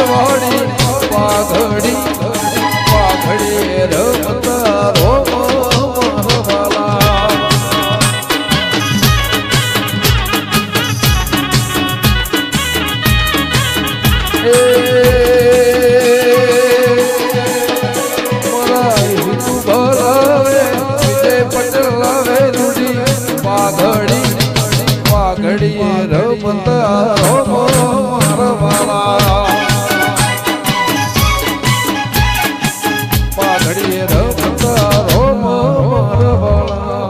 મારવાડી પાઘડી પાઘડી રમતા રોમ મારવાલા પાઘડી રમતા રોમ મારવાલા પાઘડી રમતા રોમ મારવાલા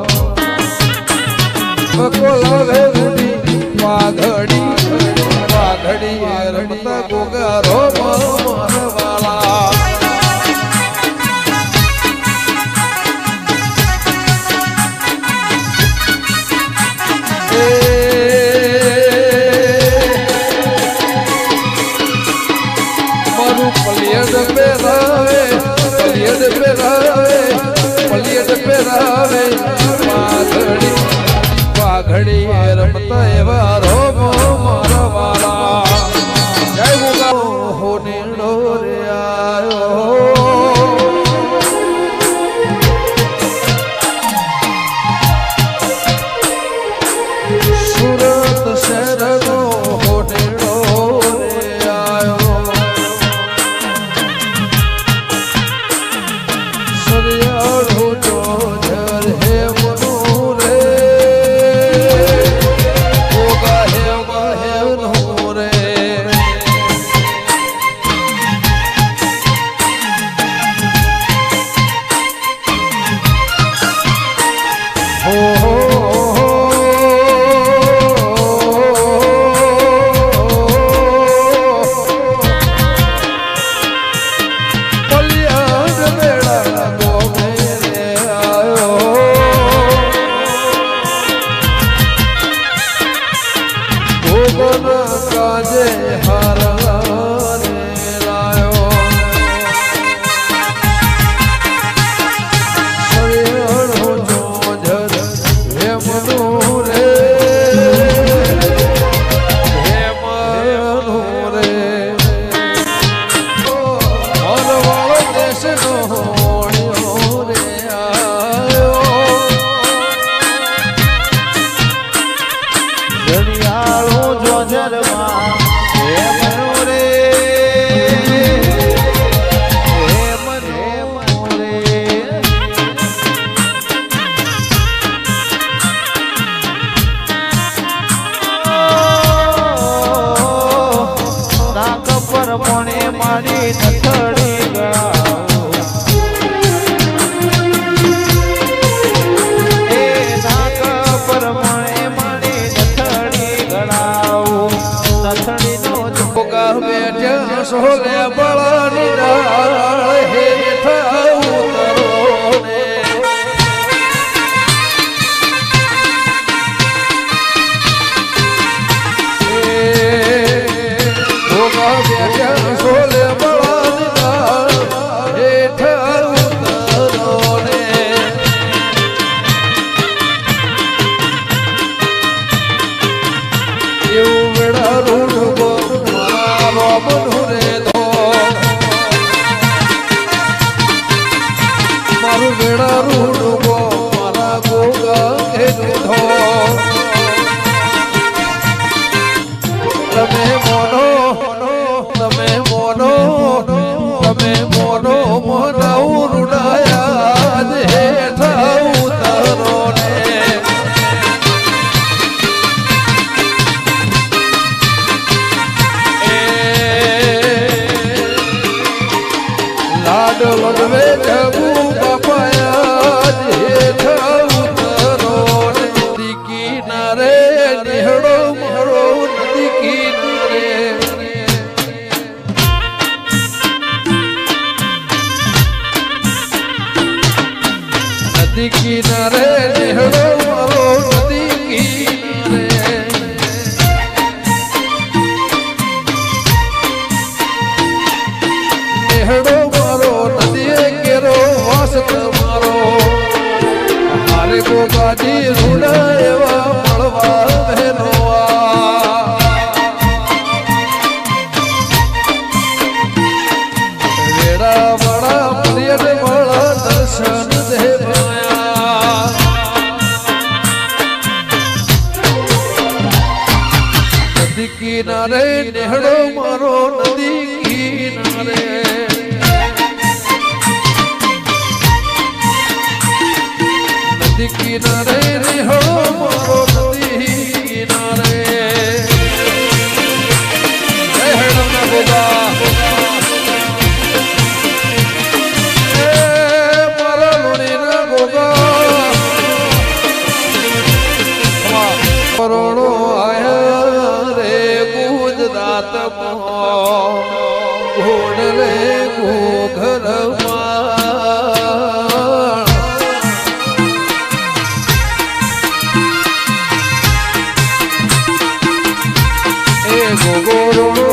બકોલાવે રૂડી પાઘડી પાઘડી રમતા ગોગા રોમ મારવાલા પહેરાવે પાઘડી પાઘડી રમતા એવા રોમ મારવાલા જય ગોગા હો નીડો રે આયો સુરત શહેરનો હો નીડો રે આયો સરિયાળો જોજર હે મનો રે ગોગા હે નો રે હો કાજે હારા રે લાયો સરિયાળો જોજર હે મનો રે હે મનો રે હરવાળો દેશનો હોણ્યો રે આયો સરિયાળો જોજર મારી નથડી ગળાઓ એ નાક પર મને મારી નથડી ગળાઓ નથડી નો જોગા બેઠ્યા સોલે બળની ડાળ હેઠા ઉતરો ને જોગા બેઠ્યા સોલે મારું વેડા રૂડવો મારા ગોગા હે ધો તમે મોનો તમે મોનો તમે મોનો મોના ઉડાયા હેઠા ઉતરો ને લાડ લગવે જબુ બાપાયા હેઠા ઉતરો નદી કિનારે નિહળો મારો નદી કિનારે નદી કિનારે નિહળો મારો નદી કિનારે નિહળો મારો નદી કેરો વાસ તમારો મારે ગોગાજી રૂડા એવા મળવા નદી કિનારે નેહડો મારો નદી કિનારે નદી કિનારે નેહડો મારો નદી કિનારે જય હરણા ગોગા મારા લોણીના ગોગા કરોડો આયા રે ગુજરાતમાં ઘોડલે ઘોઘરમાં એ ગોગોરોડો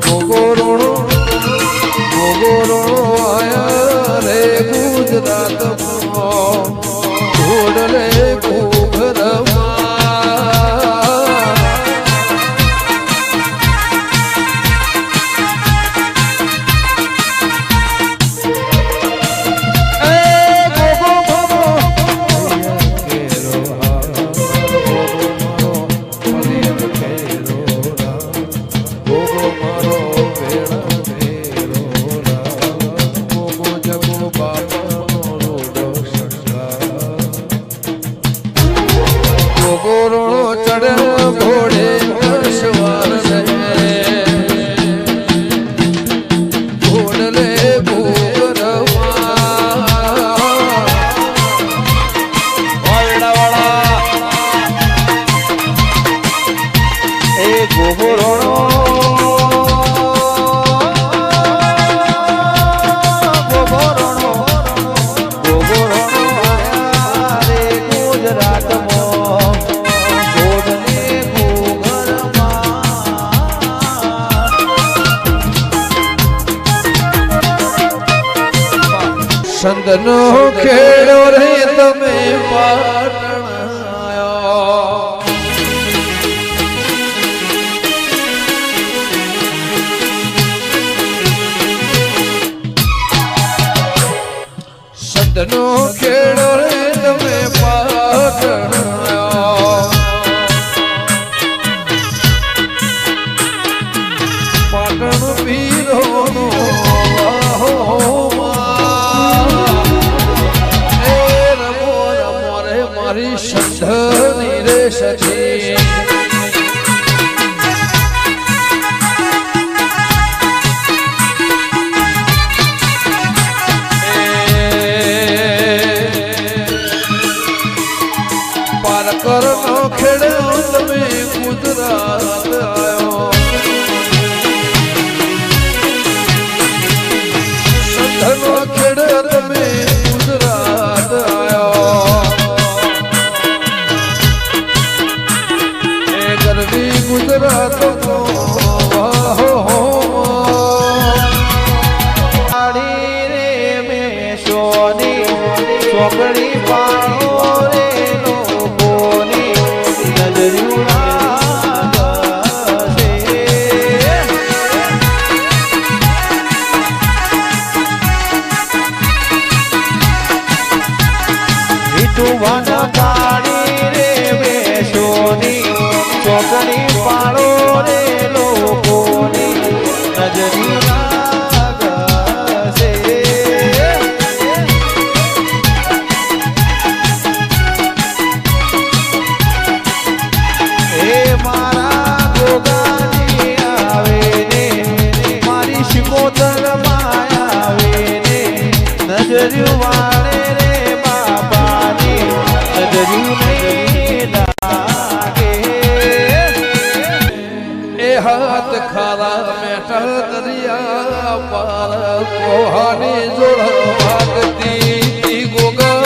ગોગોરોડો ગોગોરોડો આયા રે ગુજરાતમાં ઘોડલે ઘોઘરમાં સંતનો ખેડો રે તમે પાટણ આયા સંતનો ખેડો રે તમે પાટણ આયા પાટણ પીરોનો સંધની રે સખી પારકર નો ખેડે તમે ગુજરાત આવ્યો સંધનો ખેડે તમે ગુજરાત આવ્યો ગુજરાત રે મેં સોની ચોકડી પાડો રે લોકોની નજર્યું વાના કાળી રે મેં સોની ચોકડી પાડો રે લોકોની નજરી લાગશે એ મારા ગોગાજી આવે ને મારી શિકોતર માં આવે ને નજર્યું વાળે રે બાપાની નજર્યું નહીં હાથ ખારા મેઠા દરિયા પાર કોહાની જોડ વાગતી ગોગા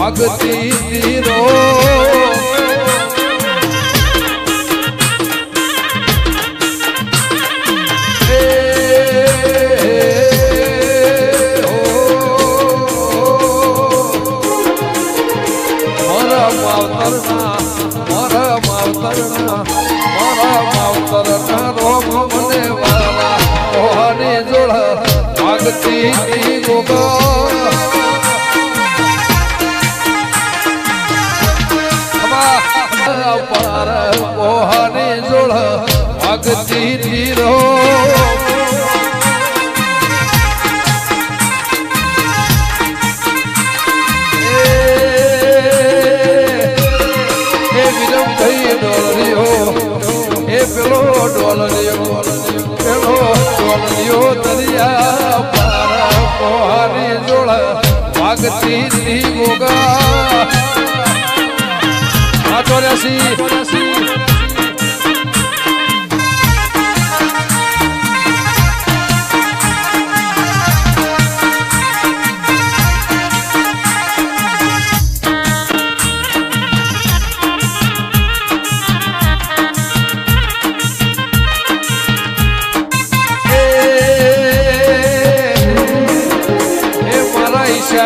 ભગતી તીરો ધીરો એ વિરમ ભાઈ ડોલરિયો એ પેલો ડોલરિયો દરિયા પાર પોહારી જોડ વાગતી તી ગોગા આ ચોર્યાસી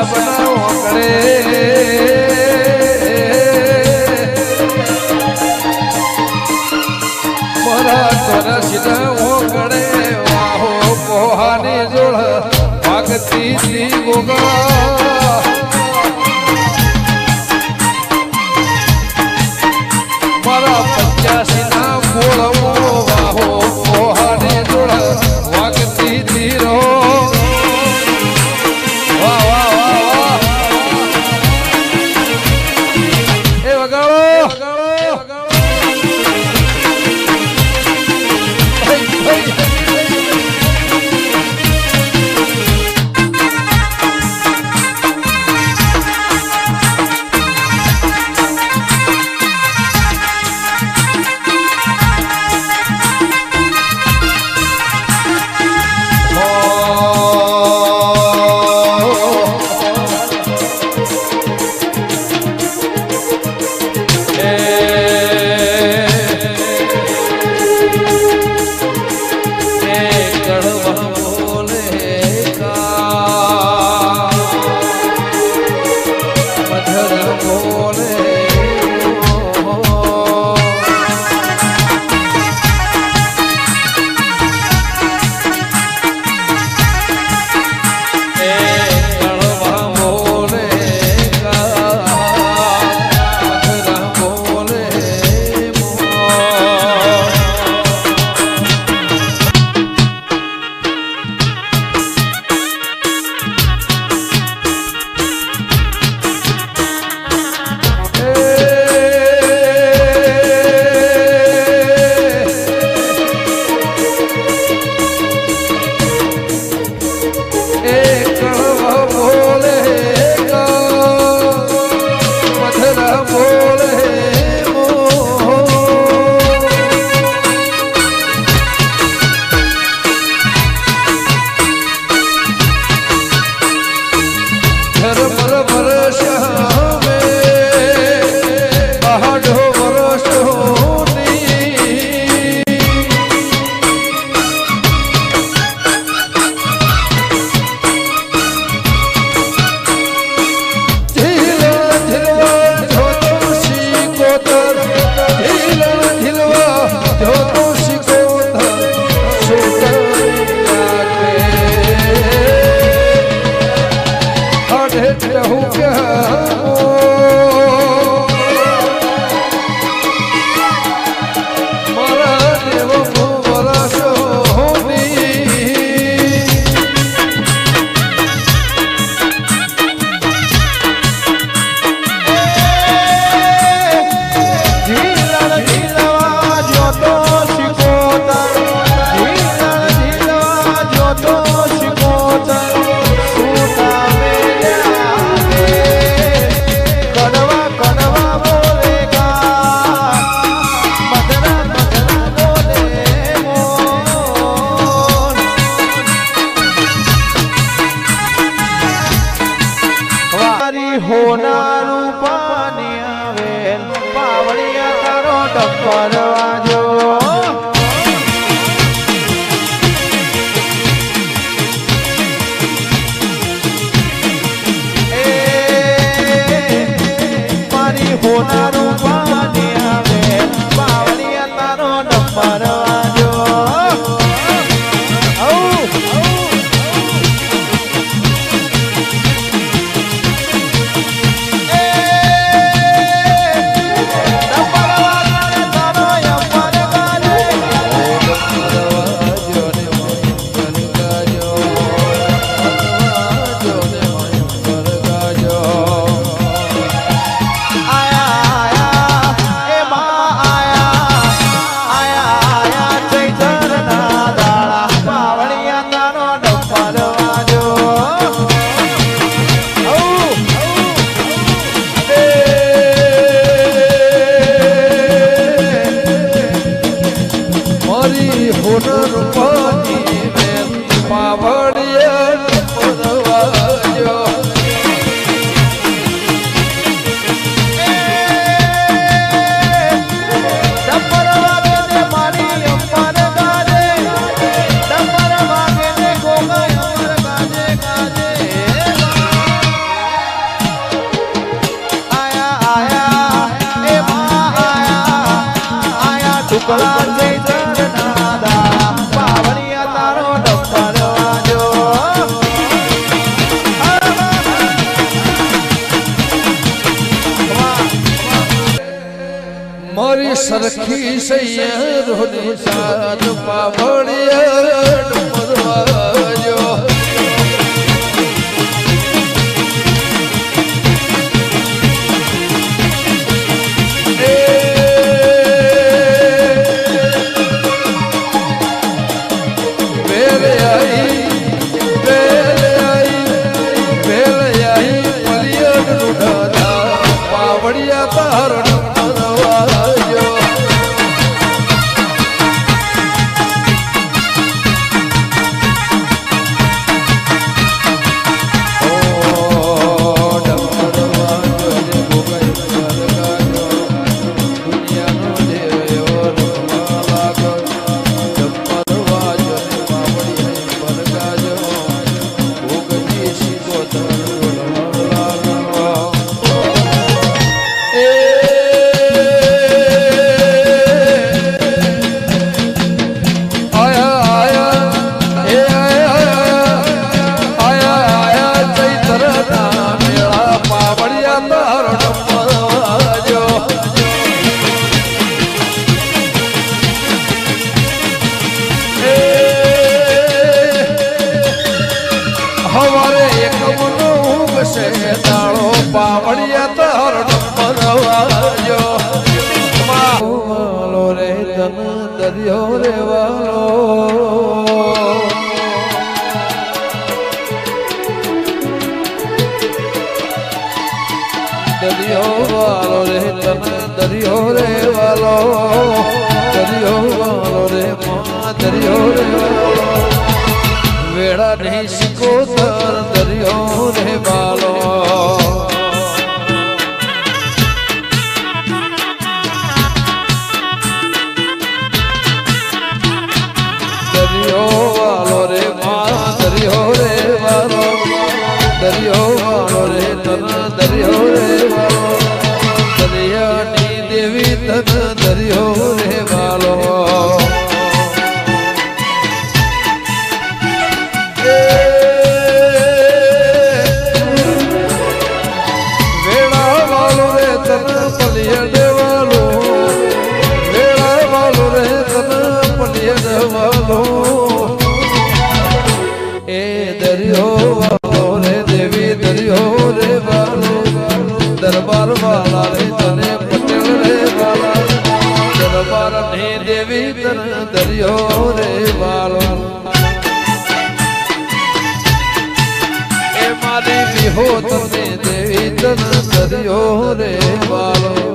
બનાવો કરે મારા તોરા સીધા હો કરે વાહો પોહાની જોડ વાગતી તી ગોગા મારા 85 ના બોળવો વાહો પોહાની જોડ વાગતી તી રો ધર્મની મેલ પાવડિયા ડમરવાજો મારી સરખી સૈયરોની સાત પાવડિયા ડમરવાજો હવારે એક મનો ઉગશે દાળો પાવડિયા તાર ડમરવાજો વાલો રે તન દરિયો રે વાલો દરિયો વાલો રે તન દરિયો રે વાલો દરિયો વાલો રે મા દરિયો રે વાલો વેળા નહીં સિકોતર દરિયો રે વાલો દરિયો વાલો રે મા દરિયો રે વાલો દરિયો વાલો રે તન દરિયો રે વાલો દરિયાની દેવી તન દરિયો રે વાલો એ દરિયો વાલો રે દેવી દરિયો રે વાલો દરબાર વાલા રે તને પટેલ રે વાલા દરબાર ને દેવી તને દરિયો રે વાલો એ મારી વિહો તને દેવી તને દરિયો રે વાલો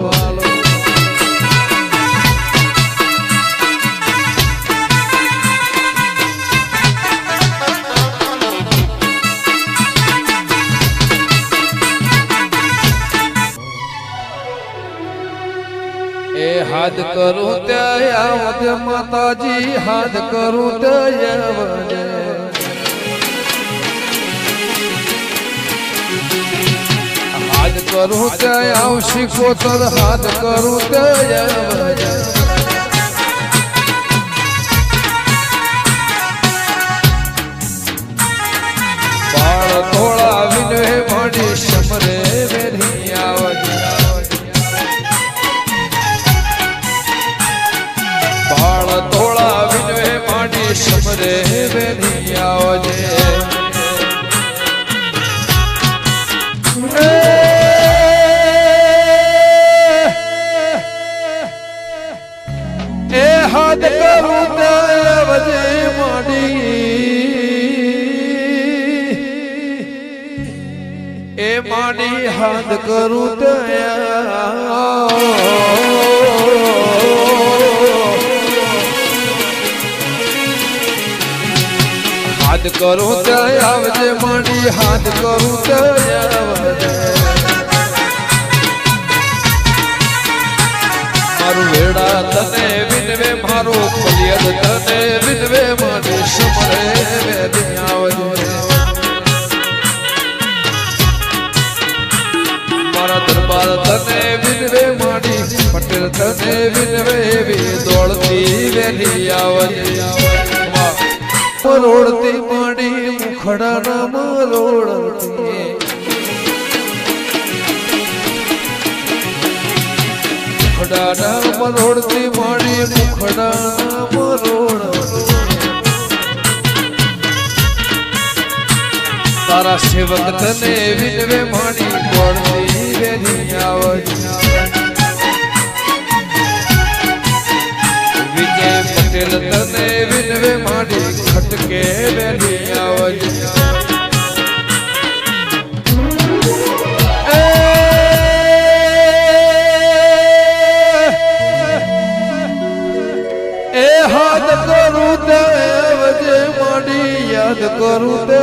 હાથ કરું ત્યાં આવજે માતાજી હાથ કરું ત્યાં આવજે હાથ કરું ત્યાં આવશી કોતર હાથ કરું ત્યાં આવજે બાળ થોડા વિનય મળી સમરે વેરી આવજે થોડા વિનવે માંડી સમરે વેની આવજે એ હાથ કરું આવજે માંડી એ માંડી હાથ કરું ત્યાં હાથ કરું ત્યાં આવજે માડી હાથ કરું ત્યાં આવજે મારું વેડા તને વિનવે મારો પલિયદ તને વિનવે માડી સમરે વેદી આવજે મારા દરબાર તને વિનવે માડી પટેલ તને વિનવે એવી દોડતી વેલી આવજે મરોડતી માડી મુખડાના મરોડતી મુખડાના મરોડતી માડી મુખડાના મરોડતી તારા સેવક તને વિનવે માડી દોડતી વેરી આવજે વિજય પટેલ તને વિનવે માડી ખટકે વેલી આવજે એ હાથ કરું દેવજે માડી યાદ કરું દે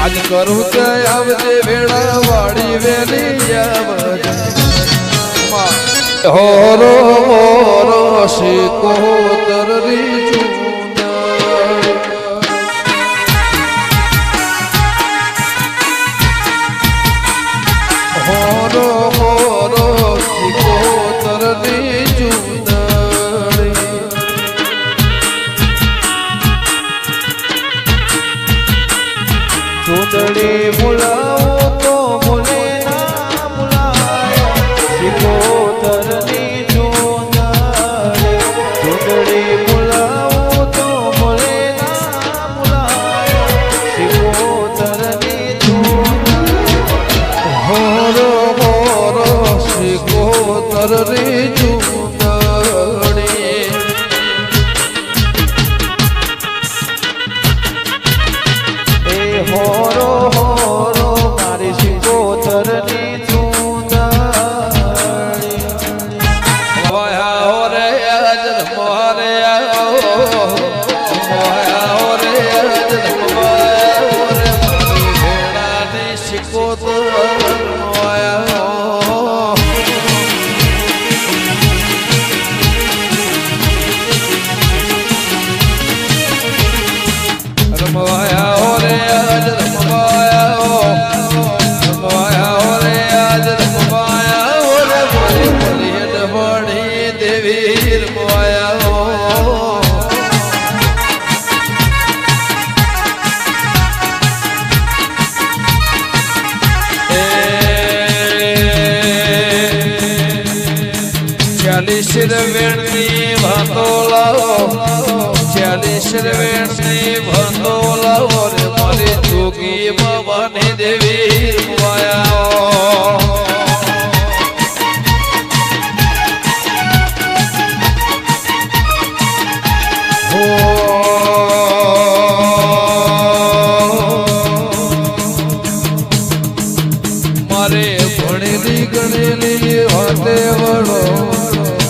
આજ કરું તે આવજે વેળા વાળી વેલી આવજે હોરો મોરો શિકોતર રી હોરો મોરો શિકોતર ની ચૂંદડી મુલાવો તો મુલે ના મુલાય શિકોતરની ચૂંદડી મુલાવો તો મુલે ના મુલાય શિકોતરની હોરો મોરો શિકોતર રી ચૂંદડી એ હોરો હોરો મારી શિકોતરની ચૂંદડી મોયા હોરે આજ મોરે આવો મોયા હોરે આજ મોયા હોરે મારી ભેડાની શિકોતર મોયા રમવાયા હોરે આજ રમવાયા હોરે આજ રમવાયા હોરે મારી પલિયદ વળી દેવી રમવાયા ચાલીસ વેણની વાતો લાવો ચાલીસ વેણની વાતો લાવો રે મારી જોગી બાબાની દેવી રમવાયા મારે ભણેલી ગણેલી વાતે વળો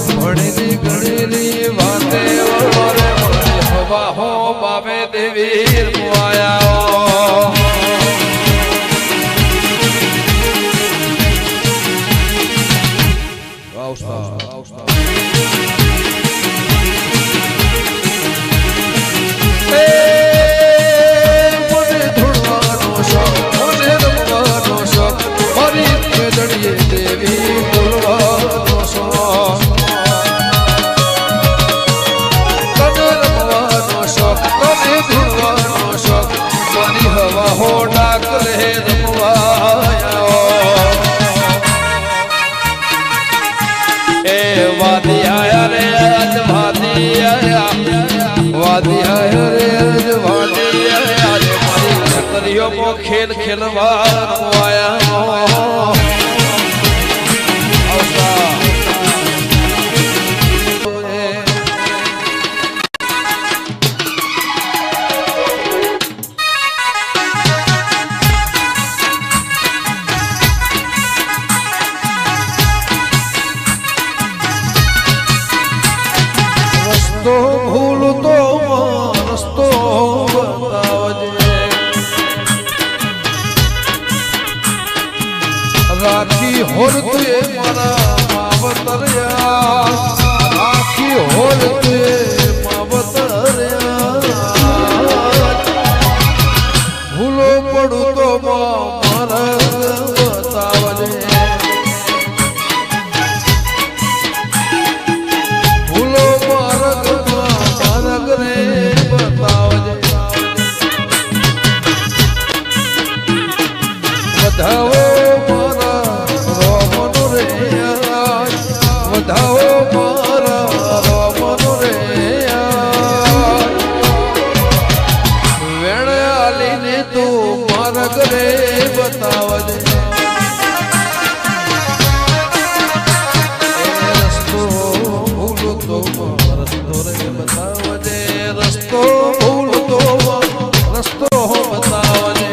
ભણેલી ગણેલી વાતે વળો રે મારે હવા હો બાબે દેવી રમવાયા દેવી બોલવાનો શોખ તને રમવાનો શોખ તને ધૂળવાનો શોખ મારી હવા હો ડાકલે રમવાયા એ વાદી આયા રે આજ વાદી આયા વાદી આયા રે આજ વાદી આયા રે મારી છતરીઓમાં ખેલ ખેલવા રમવાયા ભૂલતો રસ્તો બતાવજે રાખી હોર તુએ મારા માવતર્યા રાખી હોર તુએ માવતર્યા ભૂલો પડું તો મારા બતાવજે ભૂલો માર્ગ રે બતાવજે વધાવો વધાવો મારા રોમનો રે વેણ આલીને તું માર્ગ રે બતાવજે રસ્તો ભૂલતો રસ્તો રે બતાવજે રસ્તો ભૂલતો રસ્તો બતાવજે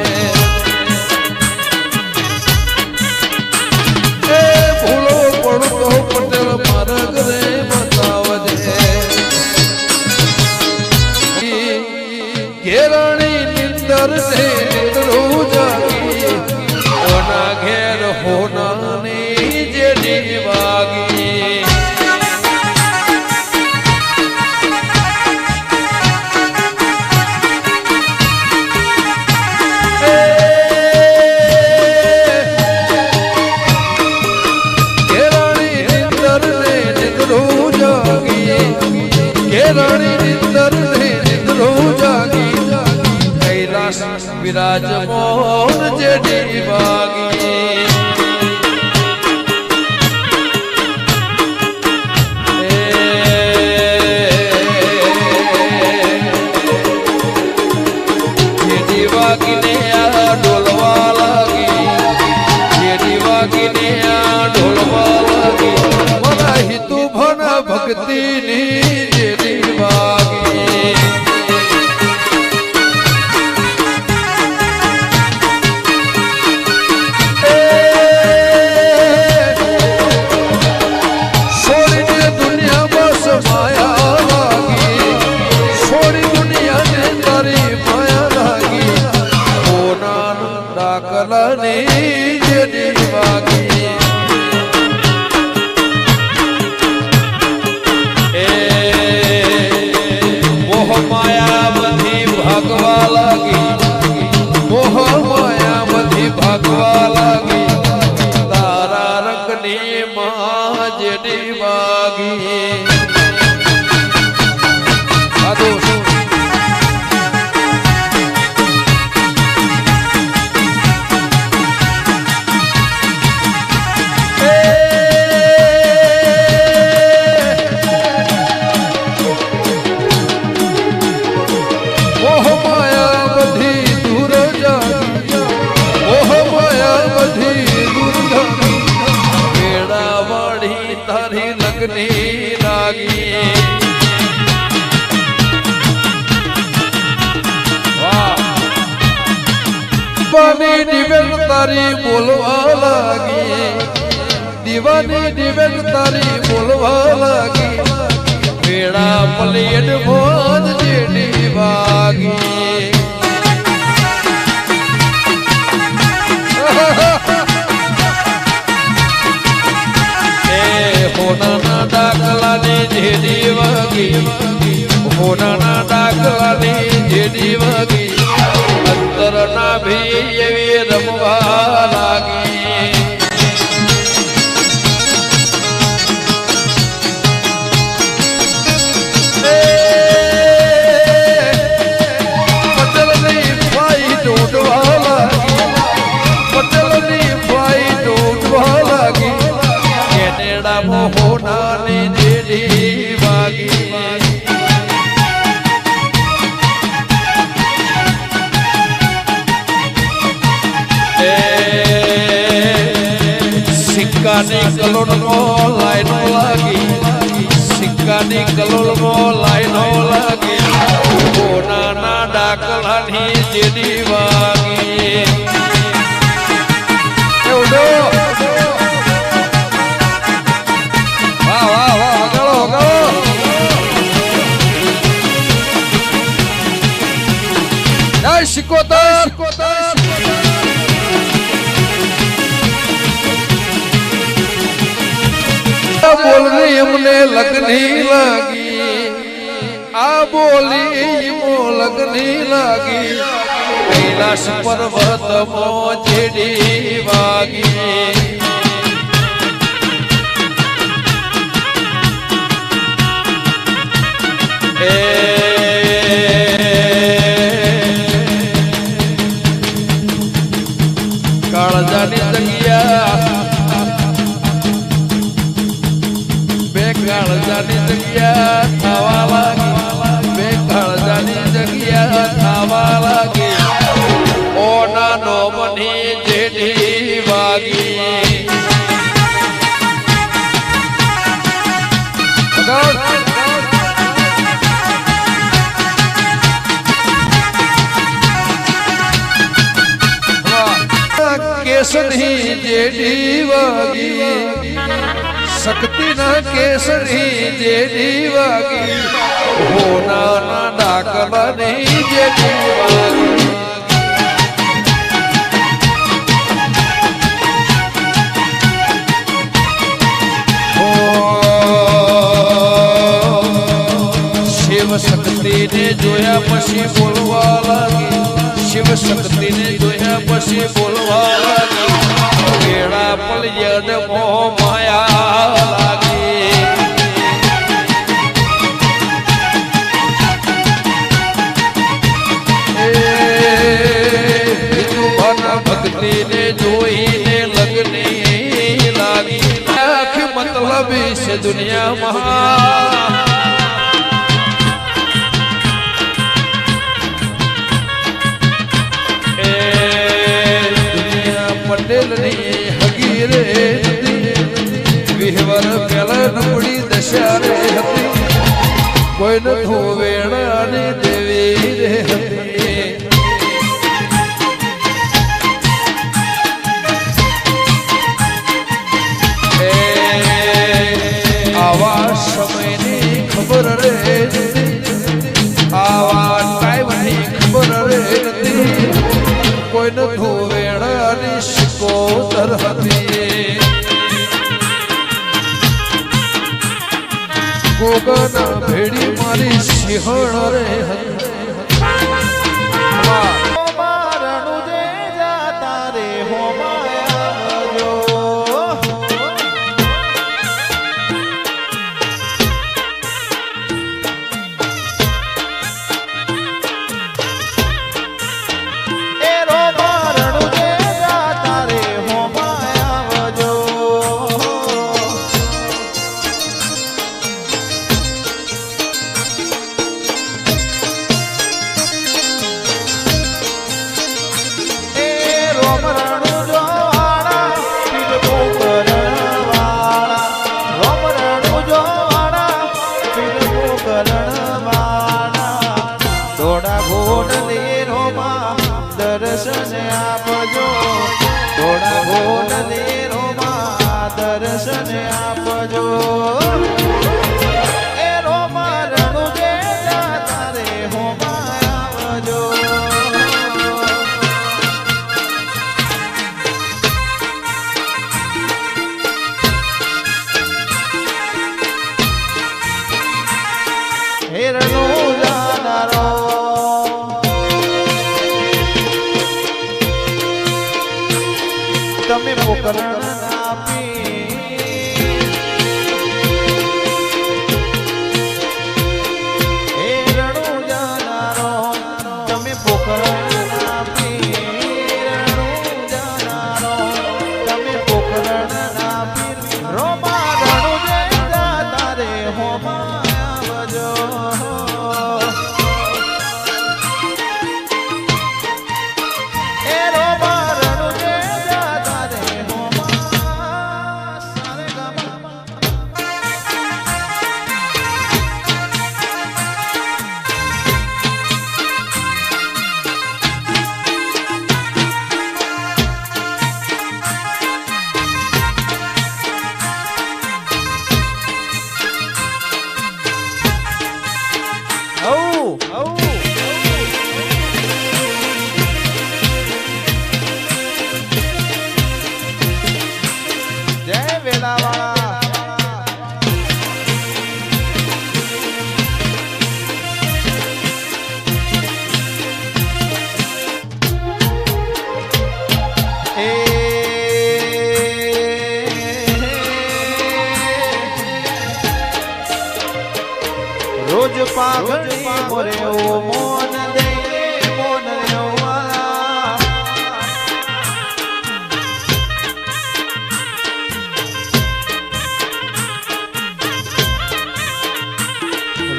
ઘેરાણી નિંદર ને નિંદરું જાગી ઓના ઘેર હોનાની જેડી વાગી ઘેરાણી નિંદર ને નિંદરું જાગી ઘેરાણી નિંદર ને નિંદરું જાગી વિરાજ મોહન જેડી વાગી જેડી વાગીને આ ઢોલવા લાગી જેડી વાગીને આ ઢોલવા લાગી મારા હિતુ ભના ભક્તિની જેડી વાગી ભાગવા લાગી તારા રંગની માં જેડી વાગી તારી લગની લાગી દીવાની દિવેલ તારી બોલવા લાગી દીવાની દિવેલ તારી બોલવા લાગી વેળા પલેડ ભોજ જેડી વાગી હોનાના ડાકલાની જેડી વાગી હોનાના ડાકલાની જેડી વાગી અંતરના ભી એવી રમવા લાગી પટેલની ફાઈ ટોટવા લાગી પટેલની ફાઈ ટોટવા લાગી મોહનાની જેડી વાગી સિક્કાની કલોલમાં લાઈનો લાગી સિક્કાની કલોલમાં લાઈનો લાગી સોનાના ડાકલાની જેડી વાગી બોલની અમને લગની લાગી આ બોલી મો લગની લાગી કૈલાસ પર્વત મો જેડી વાગી કાળજાની જગ્યા બે કાળજાની જગ્યા થવા લાગી બે કાળજાની જગ્યા થવા લાગી ઓના નો મની જેડી વાગી કેસરી જેડી વાગી શક્તિ ના કેસરી જેડી વાગી હોના ના ડાકલા ની જેડી વાગી શિવ શક્તિ ને જોયા પછી બોલવા લાગી શિવ શક્તિ ને જોયા પછી બોલવા લાગી કેળા પલયદ મોહ માયા લાગી ભક્તિ ને જોઈને લગની લાગી આખી મતલબ છે દુનિયામાં પટેલની હગી રે વિહવર પેલા નબળી દશા રે હતી કોઈ નથો વેણાની દેવી રે હતી આવા સમયની ખબર રે આવા ટાઈમની ખબર રે નથી કોઈ નથો વેણાની શિકોતર હતી ગોગના ભેડી મારી સિંહણ રે હતી દર્શન આપજો થોડા ગોળ લેરોમાં દર્શન આપજો એ રોમા રણુ જે તારે હોમાં આવજો હેરણો જાનારો તમે પોકરણ આપી હે રણુ જાનારો તમે પોકરણ આપી રણુ જાનારો તમે પોકરણ આપી રોમા રણુ જે તારે હોમાં આવજો એ રોમા રણુ જે તારે હોમાં પાઘડી મોરે ઓ મોન દે મોન રેવાલા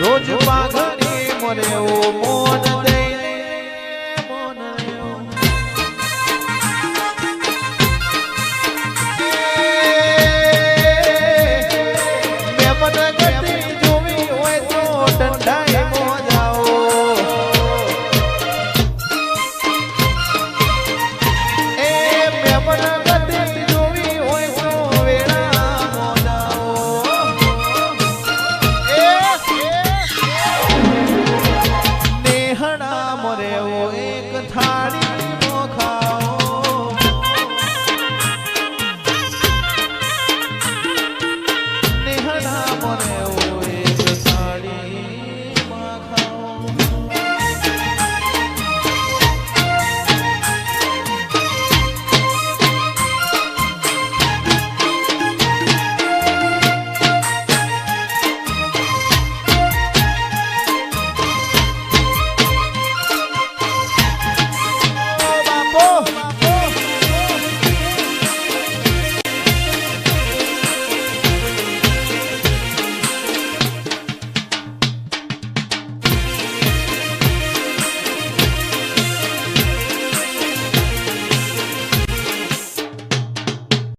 રોજ પાઘડી મોરે ઓ મોન દે મોન રેવા મેમન ગતિ જોવી હોય તો